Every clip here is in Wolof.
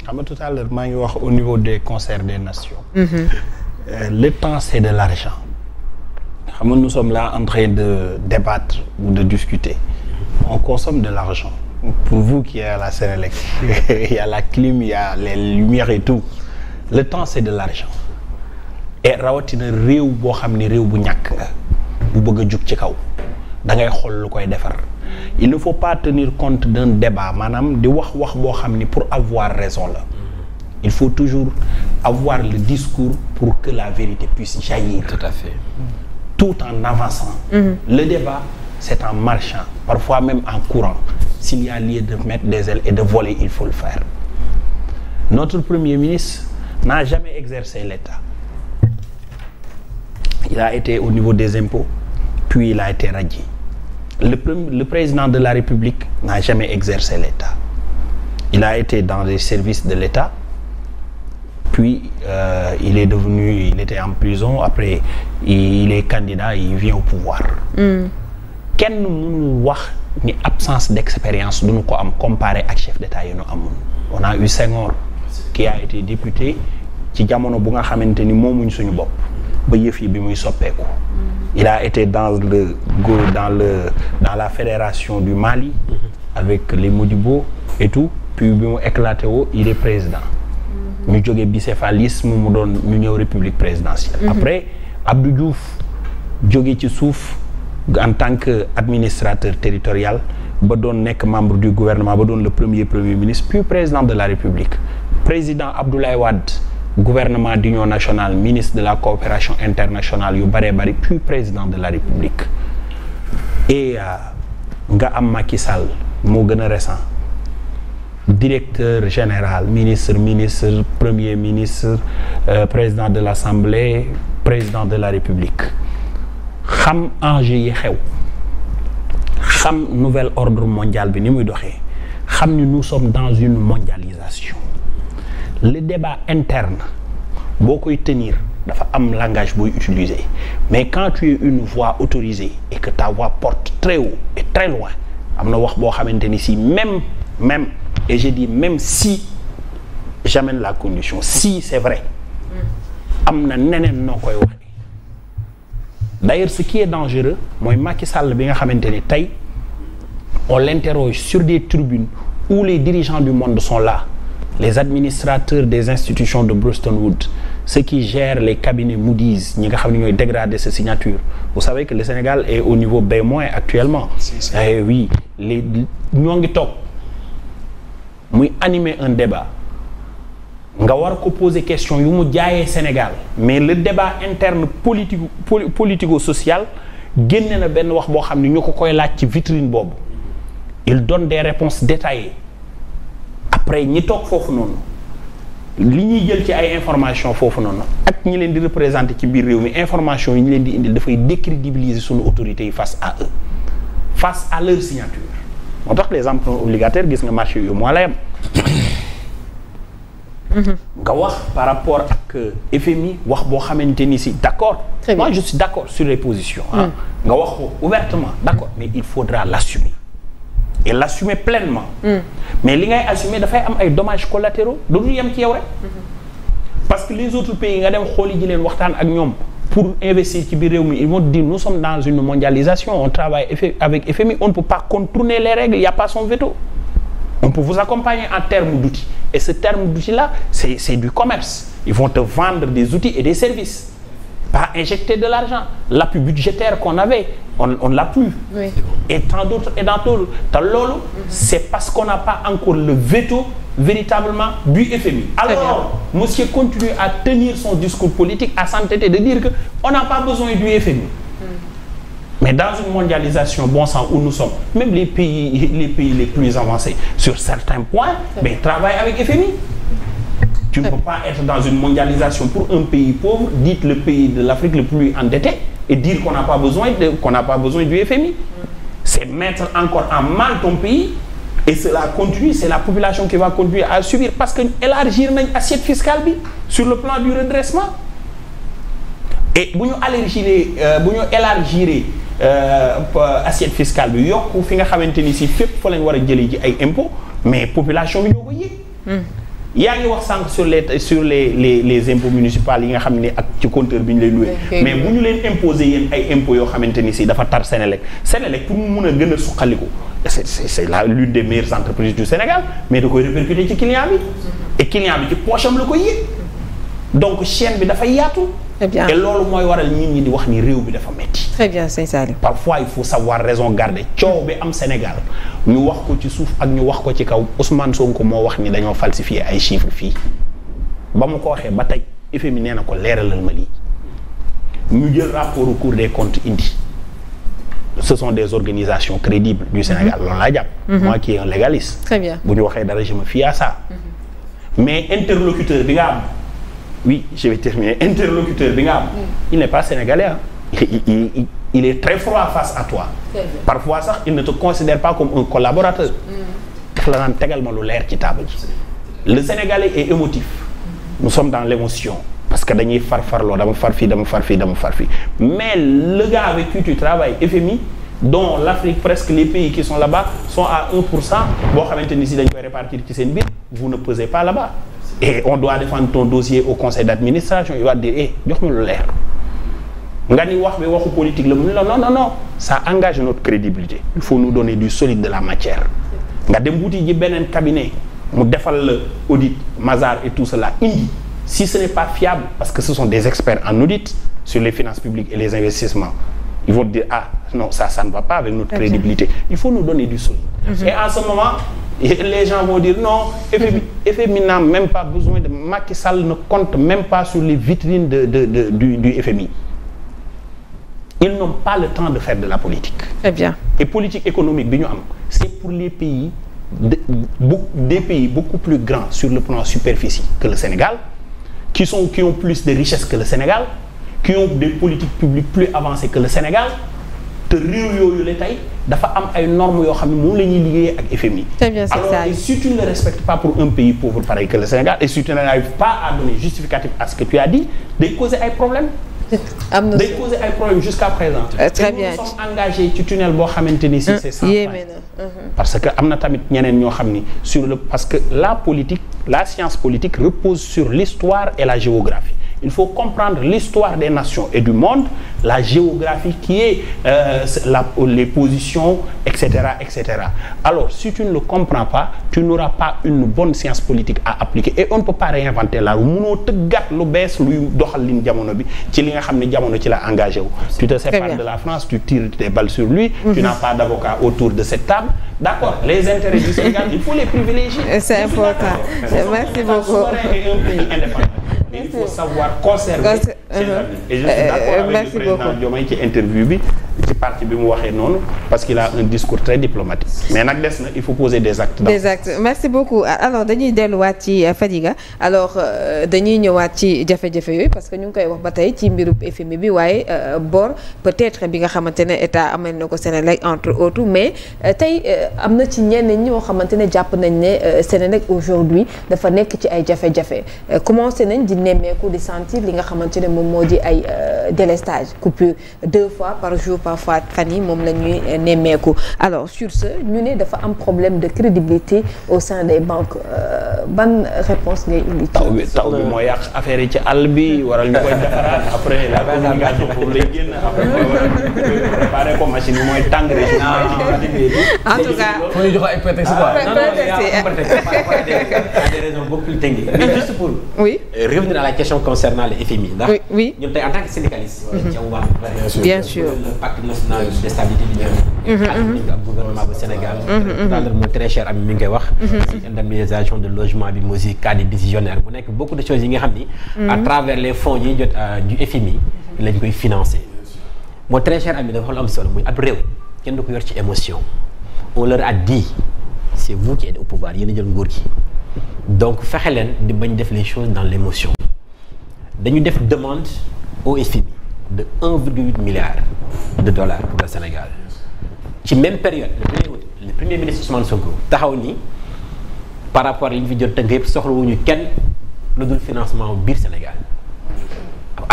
xam nga tout à l'heure maa ngi wax au niveau des concerts des nations. Le temps c'est de l'argent. xam nga nous sommes là en train de débattre ou de discuter. On consomme de l'argent. Pour vous qui êtes à la Sénélec, il y a la clim, il y a les lumières et tout. Le temps c'est de l'argent. Et rawatina réew boo xam ni réew bu ñàkk nga bu bëgg a jug ci kaw da ngay xool lu koy defar. Il ne faut pas tenir compte d'un débat maanaam di wax boo xam ni pour avoir raison la. Il faut toujours avoir le discours pour que la vérité puisse jaillir. Tout à fait. Tout en avançant. Le débat, c'est en marchant, parfois même en courant. S'il y a lieu de mettre des ailes et de voler, il faut le faire. Notre Premier ministre n'a jamais exercé l'État. Il a été au niveau des impôts, puis il a été radié. Le président de la République n'a jamais exercé l'État. Il a été dans les services de l'État, puis il était en prison, après il est candidat et il vient au pouvoir. Kenn mënul wax ni absence d'expérience duñu ko am comparé ak chef d'État yi ñu amoon. On a eu Senghor qui a été député ci jamono bu nga xamante ni moomuñ suñu bopp ba yëf yi bi muy soppeeku. Il a été dans la fédération du Mali avec les Modibo et tout, puis bi mu éclaté woo il est président. ñu jógee bicéphalisme mu doon ñu ñëw république présidentielle. Après Abdou Diouf jóge ci suuf en tant que administrateur territorial ba doon nekk membre du gouvernement ba doon le premier ministre puis président de la République. Président Abdoulaye Wade gouvernement d'union nationale ministre de la coopération internationale yu bëree bëri puis président de la République. Et nga am Macky Sall moo gën a récent. Directeur général ministre premier ministre président de l'Assemblée président de la République xam enjeu yi xew xam nouvel ordre mondial bi ni muy doxee xam ni nous sommes dans une mondialisation. Le débat interne boo koy tenir dafa am langage booy utiliser mais quand tu es une voix autorisée et que ta voix porte très haut et très loin am na wax boo xamante ni si même et je dis même si j'amène la condition si c'est vrai am na neneen noo koy waxee. D'ailleurs ce qui est dangereux mooy Macky Sall bi nga xamante ni tey on l'interroge sur des tribunes où les dirigeants du monde sont là, les administrateurs des institutions de Bretton Woods, ceux qui gèrent les cabinets Moody's ñi nga xam ne ñooy dégrader sa signature. Vous savez que le Sénégal est au niveau B- actuellement. Eh oui, ñoo ngi toog muy animer un débat nga war ko poser question yu mu jaayee Sénégal mais le débat interne politico-social génne na benn wax boo xam ne ñu ko koy laaj ci vitrine boobu il donne des réponses détaillées après ñi toog foofu noonu li ñuy jël ci ay information foofu noonu ak ñi leen di représenter ci biir réew mi information yi ñu leen di indil dafay décrédibiliser sunu autorités yi face à eux face à leur signature moo tax les emprunts obligataires gis nga marché yu moo lay am nga wax par rapport ak FMI wax boo xamante ni si d'accord moi je suis d'accord sur les positions nga wax ko ouvertement d'accord mais il faudra l'assumer et l'assumer pleinement mais li ngay assumer dafay am ay dommages collatéraux dañu yem ci yow rek parce que les autres pays nga dem xooli ji leen waxtaan ak ñoom pour investir ci biir réew mi ils vont dire nous sommes dans une mondialisation on travaille avec FMI on ne peut pas contourner les règles il y a pas son veto on peut vous accompagner en termes d'outils et ce terme d'outils là c'est du commerce ils vont te vendre des outils et des services pas injecter de l'argent l'appui budgétaire qu'on avait on l'a plus oui. Et tant d'autres te loolu c'est parce qu'on n'a pas encore le veto véritablement du FMI alors monsieur continue à tenir son discours politique à s'entêter de dire que on n'a pas besoin du FMI mais dans une mondialisation bon sang où nous sommes même les pays les plus avancés sur certains points mais travaillent avec FMI tu ne peux pas être dans une mondialisation pour un pays pauvre dites le pays de l'Afrique le plus endetté et dire qu'on n'a pas besoin du FMI c'est mettre encore en mal ton pays et cela continue c'est la population qui va continuer à subir parce que élargir nañ assiette fiscale bi sur le plan du redressement et bu ñu élargir assiette fiscale bi yokku fi nga xamante ni si fépp fa lañ war a jëlee ji ay impôts mais population bi ñoo ko yëg yaa ngi wax sànq sur les impôts municipaux yi nga xam ne ak ci compteur bi ñu lay loué mais bu ñu leen imposer yéen ay impôts yoo xamante ni si dafa tar Sénélec pour mu mun a gën a suqaliku c'est l'une des meilleures entreprises du Sénégal mais da koy répercuter ci client bi et client bi ci poche am la koy yëg donc chaîne bi dafay yaatu. Très bien. Et loolu mooy waral nit ñi di wax ni réew bi dafa metti. Très bien sëñ Saliou. Parfois il faut savoir raison garder coow bi am Sénégal ñu wax ko ci suuf ak ñu wax ko ci kaw Ousmane Sonko moo wax ni dañoo falsifier ay chiffres fii ba mu ko waxee ba tey FMI nee na ko leeralal ma lii ñu jël rapport au Cour des comptes indi ce sont des organisations crédibles du Sénégal loolu laa jàpp. Moi qui est un légaliste. Très bien. bu ñu waxee dara je me fie à ça. Mais interlocuteur bi nga am. Oui, je vais terminer. Interlocuteur bi nga am. Il n'est pas sénégalais. Il est très froid face à toi. Parfois sax il ne te considère pas comme un collaborateur. daf la naan tegal ma lu leer ci table ji. Le Sénégalais est émotif. Nous sommes dans l'émotion. Parce que dañuy farfarloo dama far fii dama far fii dama far fii. Mais le gars avec qui tu travailles FMI dont l'Afrique presque les pays qui sont là-bas sont à 1%. boo xamante ni si dañ koy répartir ci seen biir vous ne pesez pas là-bas. Et on doit défendre ton dossier au conseil d'administration il va dire jox ma lu leer nga ni wax bi waxu politique la mu ne la non ça engage notre crédibilité il faut nous donner du solide de la matière nga dem wuti ji beneen cabinet mu defal la audit Mazars et tout cela indi si ce n'est pas fiable parce que ce sont des experts en audit sur les finances publiques et les investissements ils vont dire non ça ne va pas avec notre crédibilité il faut nous donner du solide et en ce moment les gens vont dire non FMI n'a même pas besoin de Macky Sall ne compte même pas sur les vitrines du FMI ils n'ont pas le temps de faire de la politique. Très bien. Et politique économique bi ñu am c'est pour les pays des pays beaucoup plus grands sur le plan superficie que le Sénégal qui ont plus de richesses que le Sénégal qui ont des politiques publiques plus avancées que le Sénégal te réew yooyu la tey dafa am ay normes yoo xam ne moom la ñuy liggéeyee ak FMI. Très bien, c'est ça. Alors si tu ne le respectes pas pour un pays pauvre pareil que le Sénégal et si tu n'arrives pas à donner justificatif à ce que tu as dit day causer ay problèmes. day causer ay problèmes jusqu'à présent. Très bien. Nous sommes engagés ci tunnel boo xamante ni si c'est sans fin. Parce que am na tamit ñeneen ñoo xam ni parce que la science politique repose sur l'histoire et la géographie. Il faut comprendre l'histoire des nations et du monde, la géographie qui est les positions, etc., etc. Alors, si tu ne le comprends pas, tu n'auras pas une bonne science politique à appliquer. Et on ne peut pas réinventer la roue. Munoo tëggat lu bees luy doxal lin jamono bi ci li nga xam ne jamono ci la engagé wu. Tu te sépares de la France, tu tires des balles sur lui. Tu n'as pas d'avocat autour de cette table. D'accord, les intérêts du Sénégal, il faut les privilégier. C'est important. Merci beaucoup. Et un pays indépendant. Il faut savoir conserver ses amis. Et je suis d'accord avec le président Diomaye ci interview bi ci parti bi mu waxee noonu parce qu'il a un discours très diplomatique mais nag des na il faut poser des actes. Des actes. Merci beaucoup. Alors dañuy delluwaat ci Fadiga alors dañuy ñëwaat ci jafe-jafe yooyu parce que ñu ngi koy wax ba tey ci mbirub FMI bi waaye bor peut-être bi nga xamante ne état amal na ko Sénélec entre autres mais tey am na ci ñenn ñoo xamante ne jàpp nañ ne Sénélec aujourd'hui dafa nekk ci ay jafe-jafe commencé nañ di nemmeeku di sentir li nga xamante ne moom moo di ay délestage coupure 2 fois par jour parfois fan yi moom la ñuy nemmeeku alors sur ce ñu ne dafa am problème de crédibilité au sein des banques ban réponse ngay indi. taw bi moo yàq affaire yi ci àll bi waral ñu koy defaraat après la communication boobu lay génn après préparer ko machine yi mooy tàng rek. en tout cas faut ñu jox ay prétexte quoi. des raisons beaucoup plus techniques. Mais juste pour revenir à la question concernant le FMI. ndax ñun tey en tant que syndicaliste. ci am wàllu bien sûr le pacte national de stabilité du gouvernement du Sénégal. tout à l'heure mon très cher ami mi ngi koy wax. ci indemnisation de logement bi mais aussi cadre décisionnaire mu nekk beaucoup de choses yi nga xam ni. à travers les fonds yi jot du FMI lañ koy financer. mon très cher ami dafa am solo muy ab réew kenn du ko yor ci émotion. on leur a dit c'est vous qui êtes au pouvoir yéen a jël nguur gi donc fexe leen di bañ def les choses dans l'émotion. dañu def demande au FMI de 1,8 milliard de dollars pour le Sénégal ci même période le premier ministre Ousmane Sonko taxaw ni par rapport li ñu fi jot tënk yëpp soxlawuñu kenn lu dul financement biir Sénégal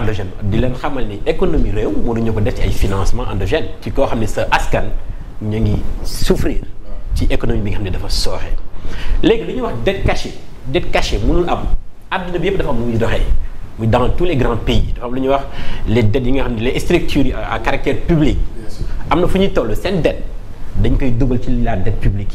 endogène di leen xamal ni économie réew mënuñu ko def ci ay financement endogène ci koo xam ne sa askan ñu ngi souffrir ci économie bi nga xam ne dafa sooxe léegi li ñuy wax dette cachée dette cachée mënul am àdduna bi yëpp dafa am lu muy doxee muy dans tous les grands pays dafa am lu ñuy wax les dettes yi nga xam ne les structures à caractère public am na fu ñuy toll seen dette dañ koy dugal ci la dette publique